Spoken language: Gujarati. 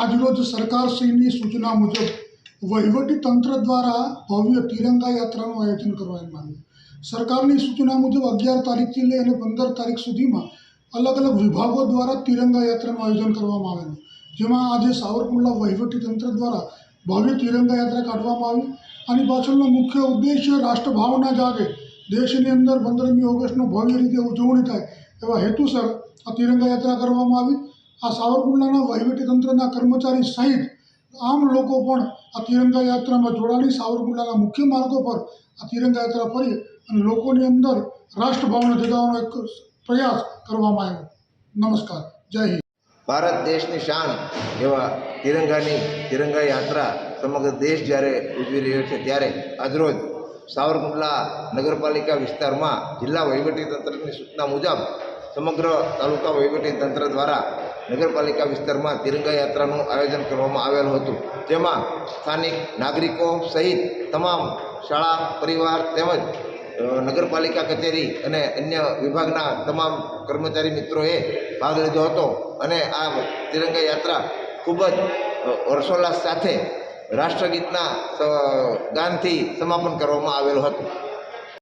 આજરોજ સરકારશ્રીની સૂચના મુજબ વહીવટી તંત્ર દ્વારા ભવ્ય તિરંગા યાત્રાનું આયોજન કરવામાં આવ્યું. સરકારની સૂચના મુજબ 11 તારીખથી લઈ અને 15 તારીખ સુધીમાં અલગ અલગ વિભાગો દ્વારા તિરંગા યાત્રાનું આયોજન કરવામાં આવેલું, જેમાં આજે સાવરકુંડલા વહીવટી તંત્ર દ્વારા ભવ્ય તિરંગા યાત્રા કાઢવામાં આવી. આની પાછળનો મુખ્ય ઉદ્દેશ્ય રાષ્ટ્રભાવના જાગે, દેશની અંદર 15મી ઓગસ્ટનો ભવ્ય રીતે ઉજવણી થાય એવા હેતુસર આ તિરંગા યાત્રા કરવામાં આવી. આ સાવરકુંડલાના વહીવટી તંત્રના કર્મચારી સહિત આમ લોકો પણ આ તિરંગા યાત્રામાં જોડાણી સાવરકુંડલાના મુખ્ય માર્ગો પર આ તિરંગા યાત્રા ફરી અને લોકોની અંદર રાષ્ટ્રભાવના જગાવવાનો એક પ્રયાસ કરવામાં આવ્યો. નમસ્કાર, જય હિન્દ. ભારત દેશની શાન એવા તિરંગા યાત્રા સમગ્ર દેશ જ્યારે ઉજવી રહ્યો છે, ત્યારે આજરોજ સાવરકુંડલા નગરપાલિકા વિસ્તારમાં જિલ્લા વહીવટીતંત્રની સૂચના મુજબ સમગ્ર તાલુકા વહીવટીતંત્ર દ્વારા નગરપાલિકા વિસ્તારમાં તિરંગા યાત્રાનું આયોજન કરવામાં આવેલું હતું, જેમાં સ્થાનિક નાગરિકો સહિત તમામ શાળા પરિવાર તેમજ નગરપાલિકા કચેરી અને અન્ય વિભાગના તમામ કર્મચારી મિત્રોએ ભાગ લીધો હતો. અને આ તિરંગા યાત્રા ખૂબ જ હર્ષોલ્લાસ સાથે રાષ્ટ્રગીતના ગાનથી સમાપન કરવામાં આવેલું હતું.